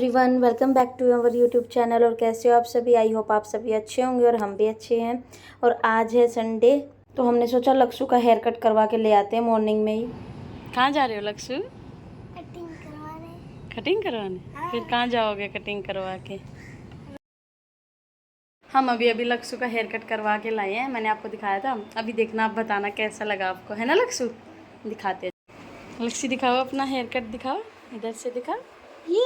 Everyone, welcome back to our YouTube channel. और कैसे हो आप सभी? आई होप आप सभी अच्छे होंगे और हम भी अच्छे हैं। और आज है संडे, तो हमने सोचा लक्ष्य का हेयर कट करवा के ले आते हैं मॉर्निंग में ही। कहाँ जा रहे हो लक्ष्य? कटिंग करवाने। कटिंग करवाने? फिर कहाँ जाओगे कटिंग करवा के? हम अभी अभी लक्ष्य का हेयर कट करवा के लाए हैं। मैंने आपको दिखाया था, अभी देखना, आप बताना कैसा लगा आपको, है ना लक्ष्य? दिखाते हैं। लक्ष्य दिखाओ, अपना हेयर कट दिखाओ, इधर से दिखाओ। ये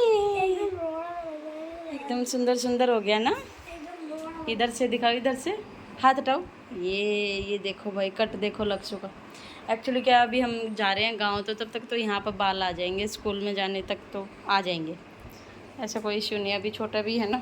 एकदम सुंदर सुंदर हो गया ना। इधर से दिखाओ, इधर से हाथ हटाओ। ये देखो भाई, कट देखो लक्ष्य का। एक्चुअली क्या, अभी हम जा रहे हैं गांव, तो तब तक तो यहाँ पर बाल आ जाएंगे, स्कूल में जाने तक तो आ जाएंगे, ऐसा कोई इश्यू नहीं है। अभी छोटा भी है ना,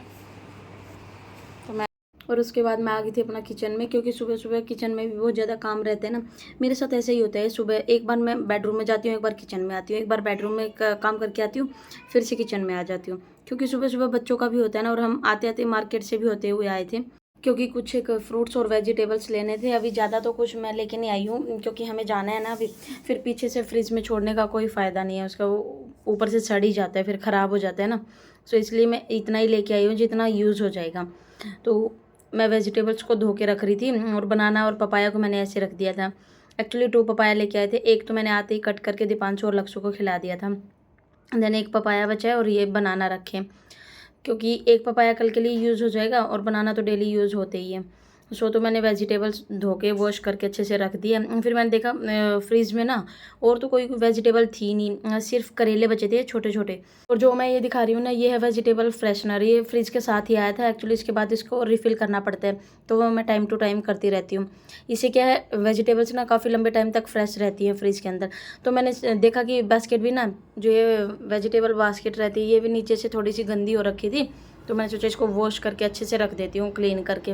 तो मैं और उसके बाद मैं आ गई थी अपना किचन में, क्योंकि सुबह सुबह किचन में भी बहुत ज़्यादा काम रहते हैं ना। मेरे साथ ऐसा ही होता है, सुबह एक बार मैं बेडरूम में जाती हूँ, एक बार किचन में आती हूँ, एक बार बेडरूम में काम करके आती हूँ, फिर से किचन में आ जाती हूँ। क्योंकि सुबह सुबह बच्चों का भी होता है ना, और हम आते आते मार्केट से भी होते हुए आए थे, क्योंकि कुछ एक फ्रूट्स और वेजिटेबल्स लेने थे। अभी ज़्यादा तो कुछ मैं लेके नहीं आई हूँ, क्योंकि हमें जाना है ना अभी। फिर पीछे से फ्रिज में छोड़ने का कोई फ़ायदा नहीं है, उसका वो ऊपर से सड़ ही जाता है, फिर ख़राब हो जाता है ना। सो इसलिए मैं इतना ही लेके आई हूँ जितना यूज़ हो जाएगा। तो मैं वेजिटेबल्स को धो के रख रही थी, और बनाना और पपाया को मैंने ऐसे रख दिया था। एक्चुअली 2 पपाया लेके आए थे, एक तो मैंने आते ही कट करके दीपांशु और लक्ष्य को खिला दिया था। देन एक पपाया बचा है और ये बनाना रखे, क्योंकि एक पपाया कल के लिए यूज़ हो जाएगा और बनाना तो डेली यूज़ होते ही है। तो मैंने वेजिटेबल्स धो के वॉश करके अच्छे से रख दिया। फिर मैंने देखा फ्रिज में ना और तो कोई वेजिटेबल थी नहीं, सिर्फ करेले बचे थे छोटे छोटे। और जो मैं ये दिखा रही हूँ ना, ये है वेजिटेबल फ्रेशनर, ये फ्रिज के साथ ही आया था। एक्चुअली इसके बाद इसको रिफ़िल करना पड़ता है, तो वो मैं टाइम टू टाइम करती रहती हूँ। इससे क्या है, वेजिटेबल्स ना काफ़ी लंबे टाइम तक फ्रेश रहती है फ्रिज के अंदर। तो मैंने देखा कि बास्केट भी ना, जो ये वेजिटेबल बास्केट रहती है, ये भी नीचे से थोड़ी सी गंदी हो रखी थी। तो मैंने सोचा इसको वॉश करके अच्छे से रख देती हूँ, क्लीन करके।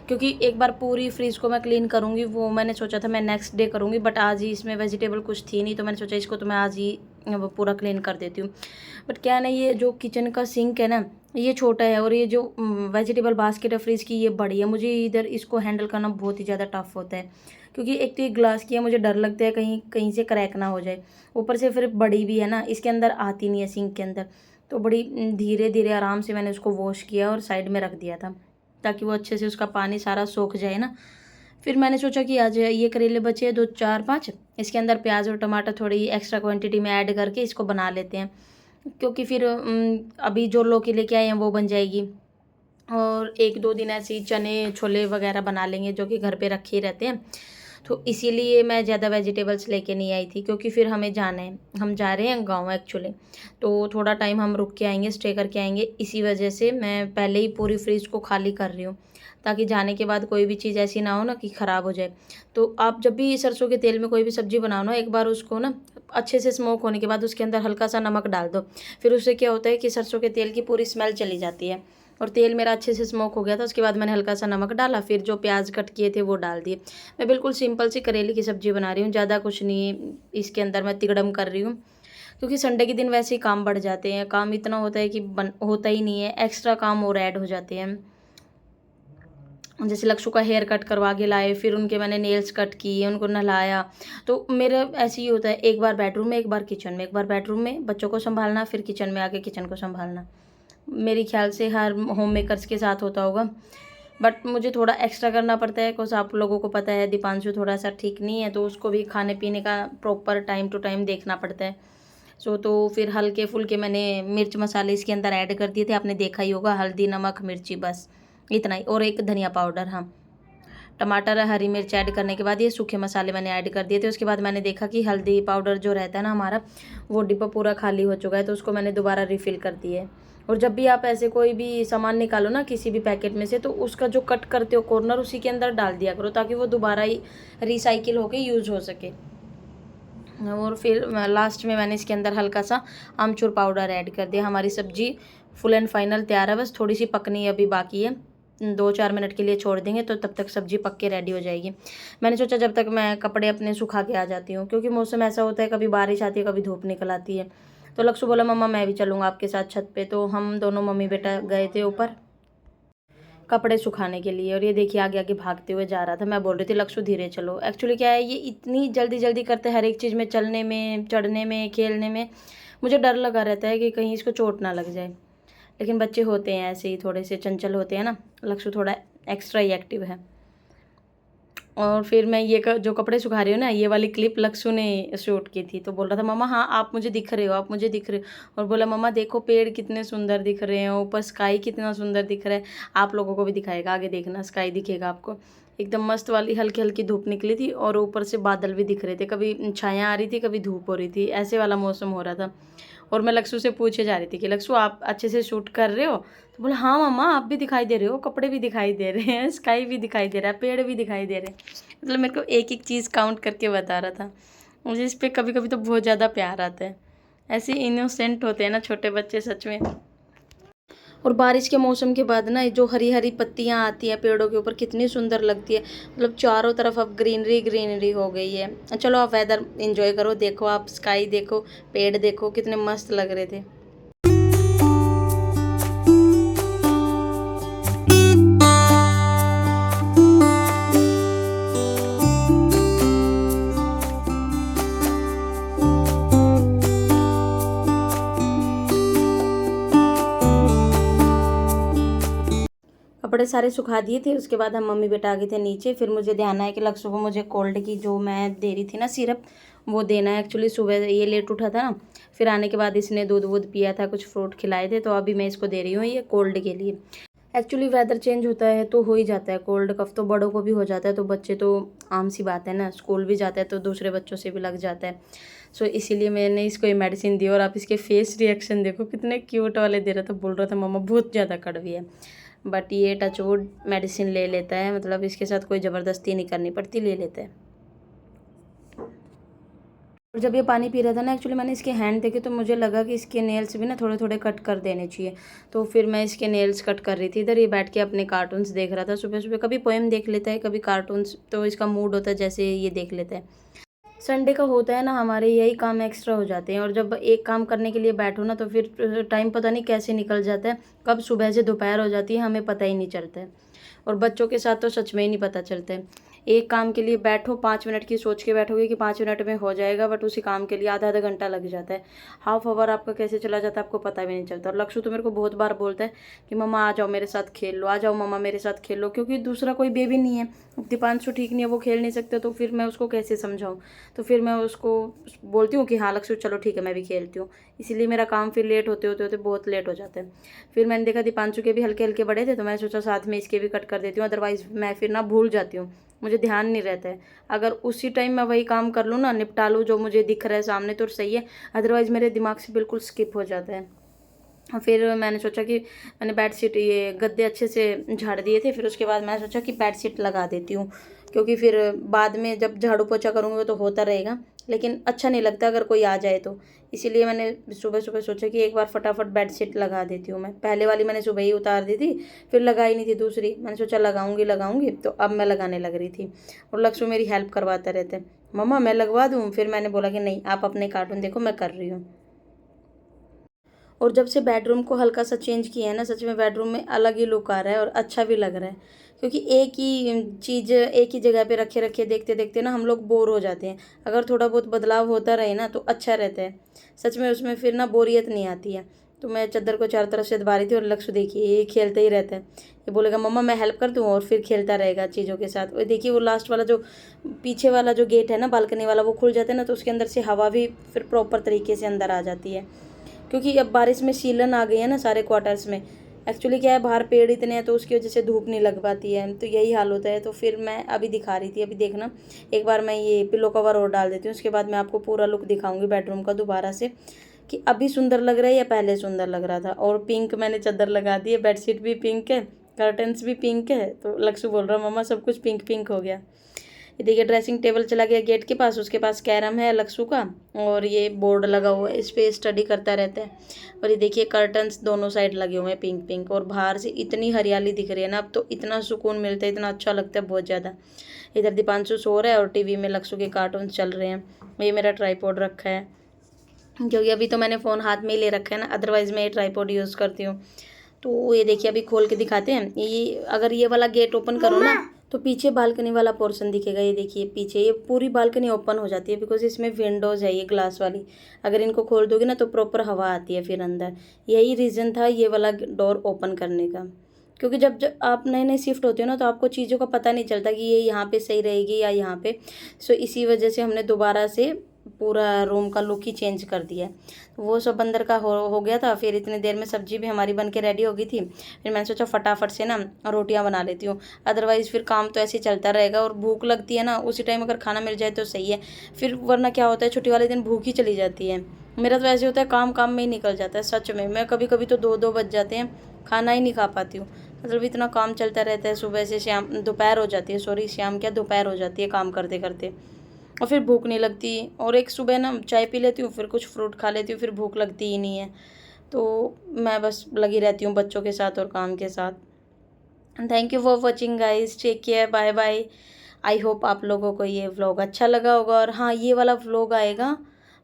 क्योंकि एक बार पूरी फ्रिज को मैं क्लीन करूँगी, वो मैंने सोचा था मैं नेक्स्ट डे करूँगी, बट आज ही इसमें वेजिटेबल कुछ थी नहीं, तो मैंने सोचा इसको तो मैं आज ही वो पूरा क्लीन कर देती हूँ। बट क्या है ना, ये जो किचन का सिंक है ना, ये छोटा है, और ये जो वेजिटेबल बास्केट है फ्रिज की, ये बड़ी है। मुझे इधर इसको हैंडल करना बहुत ही ज़्यादा टफ होता है, क्योंकि एक तो ये ग्लास की है, मुझे डर लगता है कहीं कहीं से क्रैक ना हो जाए। ऊपर से फिर बड़ी भी है ना, इसके अंदर आती नहीं है सिंक के अंदर। तो बड़ी धीरे धीरे आराम से मैंने उसको वॉश किया और साइड में रख दिया था, ताकि वो अच्छे से उसका पानी सारा सोख जाए ना। फिर मैंने सोचा कि आज ये करेले बचे 2 4 5, इसके अंदर प्याज और टमाटर थोड़ी एक्स्ट्रा क्वांटिटी में ऐड करके इसको बना लेते हैं, क्योंकि फिर अभी जो लौकी लेके आए हैं वो बन जाएगी। और 1-2 दिन ऐसे ही चने छोले वगैरह बना लेंगे, जो कि घर पे रखे ही रहते हैं। तो इसीलिए मैं ज़्यादा वेजिटेबल्स लेके नहीं आई थी, क्योंकि फिर हमें जाना है, हम जा रहे हैं गाँव एक्चुअली। तो थोड़ा टाइम हम रुक के आएंगे, स्टे करके आएंगे। इसी वजह से मैं पहले ही पूरी फ्रिज को खाली कर रही हूँ, ताकि जाने के बाद कोई भी चीज़ ऐसी ना हो ना कि ख़राब हो जाए। तो आप जब भी सरसों के तेल में कोई भी सब्ज़ी बनाओ ना, एक बार उसको ना अच्छे से स्मोक होने के बाद उसके अंदर हल्का सा नमक डाल दो। फिर उससे क्या होता है कि सरसों के तेल की पूरी स्मेल चली जाती है। और तेल मेरा अच्छे से स्मोक हो गया था, उसके बाद मैंने हल्का सा नमक डाला, फिर जो प्याज कट किए थे वो डाल दिए। मैं बिल्कुल सिंपल सी करेले की सब्ज़ी बना रही हूँ, ज़्यादा कुछ नहीं इसके अंदर मैं तिगड़म कर रही हूँ। क्योंकि संडे के दिन वैसे ही काम बढ़ जाते हैं, काम इतना होता है कि होता ही नहीं है, एक्स्ट्रा काम और ऐड हो जाते हैं। जैसे लक्ष्य का हेयर कट करवा के लाए, फिर उनके मैंने नेल्स कट किए, उनको नहलाया। तो मेरा ऐसे ही होता है, एक बार बेडरूम में, एक बार किचन में, एक बार बेडरूम में बच्चों को संभालना, फिर किचन में आके किचन को संभालना। मेरे ख्याल से हर होम मेकर्स के साथ होता होगा, बट मुझे थोड़ा एक्स्ट्रा करना पड़ता है, बिकॉज आप लोगों को पता है दीपांशु थोड़ा सा ठीक नहीं है, तो उसको भी खाने पीने का प्रॉपर टाइम टू टाइम देखना पड़ता है। तो फिर हल्के फुल्के मैंने मिर्च मसाले इसके अंदर ऐड कर दिए थे, आपने देखा ही होगा, हल्दी नमक मिर्ची, बस इतना ही, और एक धनिया पाउडर, हाँ। टमाटर हरी मिर्च ऐड करने के बाद ये सूखे मसाले मैंने ऐड कर दिए थे। उसके बाद मैंने देखा कि हल्दी पाउडर जो रहता है ना हमारा, वो डिब्बा पूरा खाली हो चुका है, तो उसको मैंने दोबारा रिफ़िल कर दिया है। और जब भी आप ऐसे कोई भी सामान निकालो ना किसी भी पैकेट में से, तो उसका जो कट करते हो कॉर्नर, उसी के अंदर डाल दिया करो, ताकि वो दोबारा ही रिसाइकिल होकर यूज़ हो सके। और फिर लास्ट में मैंने इसके अंदर हल्का सा आमचूर पाउडर ऐड कर दिया। हमारी सब्ज़ी फुल एंड फाइनल तैयार है, बस थोड़ी सी पकनी अभी बाकी है। 2-4 मिनट के लिए छोड़ देंगे, तो तब तक सब्ज़ी पक के रेडी हो जाएगी। मैंने सोचा जब तक मैं कपड़े अपने सुखा के आ जाती हूँ, क्योंकि मौसम ऐसा होता है, कभी बारिश आती है, कभी धूप निकल आती है। तो लक्ष्य बोला मम्मा मैं भी चलूँगा आपके साथ छत पे, तो हम दोनों मम्मी बेटा गए थे ऊपर कपड़े सुखाने के लिए। और ये देखिए आगे आगे भागते हुए जा रहा था। मैं बोल रही थी लक्ष्य धीरे चलो। एक्चुअली क्या है, ये इतनी जल्दी जल्दी करते हैं हर एक चीज़ में, चलने में, चढ़ने में, खेलने में। मुझे डर लगा रहता है कि कहीं इसको चोट ना लग जाए। लेकिन बच्चे होते हैं ऐसे ही, थोड़े से चंचल होते हैं ना। लक्ष्य थोड़ा एक्स्ट्रा ही एक्टिव है। और फिर मैं जो कपड़े सुखा रही हूँ ना, ये वाली क्लिप लक्ष्य ने शूट की थी। तो बोल रहा था मम्मा हाँ आप मुझे दिख रहे हो, आप मुझे दिख रहे हो। और बोला मम्मा देखो पेड़ कितने सुंदर दिख रहे हैं, ऊपर स्काई कितना सुंदर दिख रहा है। आप लोगों को भी दिखाएगा, आगे देखना स्काई दिखेगा आपको। एकदम मस्त वाली हल्की हल्की धूप निकली थी और ऊपर से बादल भी दिख रहे थे, कभी छाया आ रही थी कभी धूप हो रही थी, ऐसे वाला मौसम हो रहा था। और मैं लक्ष्य से पूछे जा रही थी कि लक्ष्य आप अच्छे से शूट कर रहे हो? तो बोला हाँ मम्मा आप भी दिखाई दे रहे हो, कपड़े भी दिखाई दे रहे हैं, स्काई भी दिखाई दे रहा है, पेड़ भी दिखाई दे रहे हैं। मतलब मेरे को एक एक चीज़ काउंट करके बता रहा था। मुझे इस पर कभी कभी तो बहुत ज़्यादा प्यार आता है। ऐसे इनोसेंट होते हैं ना छोटे बच्चे सच में। और बारिश के मौसम के बाद ना जो हरी हरी पत्तियां आती हैं पेड़ों के ऊपर, कितनी सुंदर लगती है। मतलब चारों तरफ अब ग्रीनरी ग्रीनरी हो गई है। चलो आप वेदर एंजॉय करो, देखो आप स्काई देखो, पेड़ देखो, कितने मस्त लग रहे थे। कपड़े सारे सुखा दिए थे, उसके बाद हम मम्मी बेटा आ गए थे नीचे। फिर मुझे ध्यान आया कि लक्ष्य को मुझे कोल्ड की जो मैं दे रही थी ना सिरप, वो देना है। एक्चुअली सुबह ये लेट उठा था ना, फिर आने के बाद इसने दूध वूध पिया था, कुछ फ्रूट खिलाए थे, तो अभी मैं इसको दे रही हूँ ये कोल्ड के लिए। एक्चुअली वेदर चेंज होता है तो हो ही जाता है कोल्ड कफ, तो बड़ों को भी हो जाता है, तो बच्चे तो आम सी बात है ना, स्कूल भी जाता है तो दूसरे बच्चों से भी लग जाता है। सो इसीलिए मैंने इसको ये मेडिसिन दी। और आप इसके फेस रिएक्शन देखो, कितने क्यूट वाले दे रहा था। बोल रहा था मम्मा बहुत ज़्यादा कड़वी है, बट ये टचवुड मेडिसिन ले लेता है। मतलब इसके साथ कोई ज़बरदस्ती नहीं करनी पड़ती, ले लेता है। और जब ये पानी पी रहा था ना, एक्चुअली मैंने इसके हैंड देखे तो मुझे लगा कि इसके नेल्स भी ना थोड़े थोड़े कट कर देने चाहिए। तो फिर मैं इसके नेल्स कट कर रही थी। इधर ये बैठ के अपने कार्टून्स देख रहा था। सुबह सुबह कभी पोएम देख लेता है, कभी कार्टून्स, तो इसका मूड होता है जैसे ये देख लेता है। संडे का होता है ना, हमारे यही काम एक्स्ट्रा हो जाते हैं। और जब एक काम करने के लिए बैठो ना, तो फिर टाइम पता नहीं कैसे निकल जाता है, कब सुबह से दोपहर हो जाती है हमें पता ही नहीं चलता है। और बच्चों के साथ तो सच में ही नहीं पता चलता है। एक काम के लिए बैठो, 5 मिनट की सोच के बैठोगे कि 5 मिनट में हो जाएगा, बट उसी काम के लिए आधा आधा घंटा लग जाता है। हाफ आवर आपका कैसे चला जाता है आपको पता भी नहीं चलता। और लक्ष्य तो मेरे को बहुत बार बोलता है कि मम्मा आ जाओ मेरे साथ खेल लो, आ जाओ मम्मा मेरे साथ खेल लो, क्योंकि दूसरा कोई बेबी नहीं है। दीपांशु ठीक नहीं है, वो खेल नहीं सकते, तो फिर मैं उसको कैसे समझाऊँ। तो फिर मैं उसको बोलती हूँ कि हाँ लक्ष्य चलो ठीक है मैं भी खेलती हूँ। इसीलिए मेरा काम फिर लेट होते होते होते बहुत लेट हो जाता है। फिर मैंने देखा दीपांशु के भी हल्के हल्के बड़े थे, तो मैंने सोचा साथ में इसके भी कट कर देती हूँ, अदरवाइज़ मैं फिर ना भूल जाती हूँ, मुझे ध्यान नहीं रहता है। अगर उसी टाइम मैं वही काम कर लूँ ना, निपटा लूँ जो मुझे दिख रहा है सामने, तो सही है, अदरवाइज़ मेरे दिमाग से बिल्कुल स्किप हो जाता है। फिर मैंने सोचा कि मैंने बेडशीट ये गद्दे अच्छे से झाड़ दिए थे, फिर उसके बाद मैंने सोचा कि बेडशीट लगा देती हूँ, क्योंकि फिर बाद में जब झाड़ू पोछा करूँगी वो तो होता रहेगा, लेकिन अच्छा नहीं लगता अगर कोई आ जाए तो। इसीलिए मैंने सुबह सुबह सोचा कि एक बार फटाफट बेडशीट लगा देती हूँ। मैं पहले वाली मैंने सुबह ही उतार दी थी, फिर लगाई नहीं थी दूसरी, मैंने सोचा लगाऊंगी, तो अब मैं लगाने लग रही थी। और लक्ष्य मेरी हेल्प करवाता रहता है, मम्मा मैं लगवा दूँ, फिर मैंने बोला कि नहीं आप अपने कार्टून देखो, मैं कर रही हूँ। और जब से बेडरूम को हल्का सा चेंज किया है ना, सच में बेडरूम में अलग ही लुक आ रहा है और अच्छा भी लग रहा है। क्योंकि एक ही चीज़ एक ही जगह पे रखे रखे देखते देखते ना हम लोग बोर हो जाते हैं। अगर थोड़ा बहुत बदलाव होता रहे ना तो अच्छा रहता है, सच में उसमें फिर ना बोरियत नहीं आती है। तो मैं चादर को चारों तरफ से दबा रही थी और लक्ष्य देखिए ये खेलता ही रहता है। ये बोलेगा मम्मा मैं हेल्प कर दूँ, और फिर खेलता रहेगा चीज़ों के साथ। और देखिए वो लास्ट वाला जो पीछे वाला जो गेट है ना बालकनी वाला, वो खुल जाता है ना, तो उसके अंदर से हवा भी फिर प्रॉपर तरीके से अंदर आ जाती है। क्योंकि अब बारिश में सीलन आ गई है ना सारे क्वार्टर्स में। एक्चुअली क्या है, बाहर पेड़ इतने हैं तो उसकी वजह से धूप नहीं लग पाती है, तो यही हाल होता है। तो फिर मैं अभी दिखा रही थी, अभी देखना एक बार मैं ये पिलो कवर और डाल देती हूँ, उसके बाद मैं आपको पूरा लुक दिखाऊंगी बेडरूम का दोबारा से, कि अभी सुंदर लग रहा है या पहले सुंदर लग रहा था। और पिंक मैंने चादर लगा दी है, बेडशीट भी पिंक है, कर्टन्स भी पिंक है। तो लक्ष्य बोल रहा मम्मा सब कुछ पिंक पिंक हो गया। ये देखिए ड्रेसिंग टेबल चला गया गेट के पास, उसके पास कैरम है लक्ष्य का, और ये बोर्ड लगा हुआ है, इस पर स्टडी करता रहता है। और ये देखिए कर्टन्स दोनों साइड लगे हुए हैं पिंक पिंक, और बाहर से इतनी हरियाली दिख रही है ना, अब तो इतना सुकून मिलता है, इतना अच्छा लगता है बहुत ज़्यादा। इधर दीपांशु सो रहा है और टीवी में लक्ष्य के कार्टून चल रहे हैं। ये मेरा ट्राईपॉड रखा है, क्योंकि अभी तो मैंने फ़ोन हाथ में ही ले रखा है ना, अदरवाइज़ मैं ये ट्राईपॉड यूज़ करती हूँ। तो ये देखिए अभी खोल के दिखाते हैं। ये अगर ये वाला गेट ओपन करो ना तो पीछे बालकनी वाला पोर्शन दिखेगा, ये देखिए पीछे ये पूरी बालकनी ओपन हो जाती है बिकॉज इसमें विंडोज़ है ये ग्लास वाली। अगर इनको खोल दोगे ना तो प्रॉपर हवा आती है फिर अंदर। यही रीज़न था ये वाला डोर ओपन करने का, क्योंकि जब आप नए नए शिफ्ट होते हो ना तो आपको चीज़ों का पता नहीं चलता कि ये यहाँ पे सही रहेगी या यहाँ पे। सो इसी वजह से हमने दोबारा से पूरा रूम का लुक ही चेंज कर दिया है। तो वो सब अंदर का हो गया था। फिर इतनी देर में सब्जी भी हमारी बन के रेडी हो गई थी। फिर मैंने सोचा फटाफट से ना रोटियां बना लेती हूँ, अदरवाइज़ फिर काम तो ऐसे ही चलता रहेगा और भूख लगती है ना उसी टाइम अगर खाना मिल जाए तो सही है। फिर वरना क्या होता है छुट्टी वाले दिन भूख ही चली जाती है। मेरा तो ऐसे होता है काम काम में ही निकल जाता है सच में। मैं कभी कभी तो 2-2 बज जाते हैं, खाना ही नहीं खा पाती हूँ। मतलब इतना काम चलता रहता है, सुबह से शाम दोपहर हो जाती है, सॉरी शाम क्या दोपहर हो जाती है काम करते करते, और फिर भूख नहीं लगती। और एक सुबह ना चाय पी लेती हूँ, फिर कुछ फ्रूट खा लेती हूँ, फिर भूख लगती ही नहीं है। तो मैं बस लगी रहती हूँ बच्चों के साथ और काम के साथ। Thank you for watching guys, take care, bye bye. I hope आप लोगों को ये व्लॉग अच्छा लगा होगा। और हाँ, ये वाला व्लॉग आएगा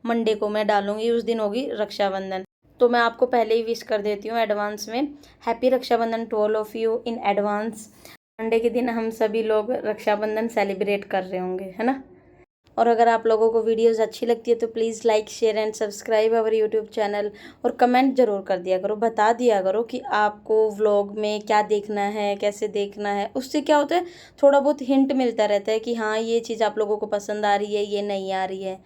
मंडे को, मैं डालूँगी, उस दिन होगी रक्षाबंधन। तो मैं आपको पहले ही विश कर देती हूँ एडवांस में, happy Rakshabandhan to all of you in advance. Monday के दिन हम सभी लोग रक्षाबंधन सेलिब्रेट कर रहे होंगे, है ना। और अगर आप लोगों को वीडियोस अच्छी लगती है तो please like share and subscribe our YouTube channel. और कमेंट ज़रूर कर दिया करो, बता दिया करो कि आपको व्लॉग में क्या देखना है, कैसे देखना है। उससे क्या होता है थोड़ा बहुत हिंट मिलता रहता है कि हाँ ये चीज़ आप लोगों को पसंद आ रही है, ये नहीं आ रही है।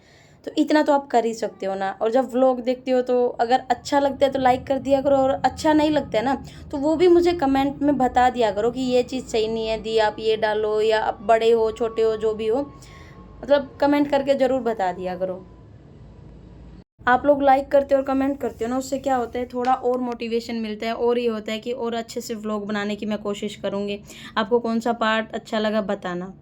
तो इतना तो आप कर ही सकते हो ना। और जब व्लॉग देखते हो तो अगर अच्छा लगता है तो लाइक कर दिया करो, और अच्छा नहीं लगता है ना तो वो भी मुझे कमेंट में बता दिया करो कि ये चीज़ सही नहीं है दी, आप ये डालो, या आप बड़े हो छोटे हो जो भी हो, मतलब कमेंट करके ज़रूर बता दिया करो। आप लोग लाइक करते हो और कमेंट करते हो ना, उससे क्या होता है थोड़ा और मोटिवेशन मिलता है, और ये होता है कि और अच्छे से व्लॉग बनाने की मैं कोशिश करूँगी। आपको कौन सा पार्ट अच्छा लगा बताना।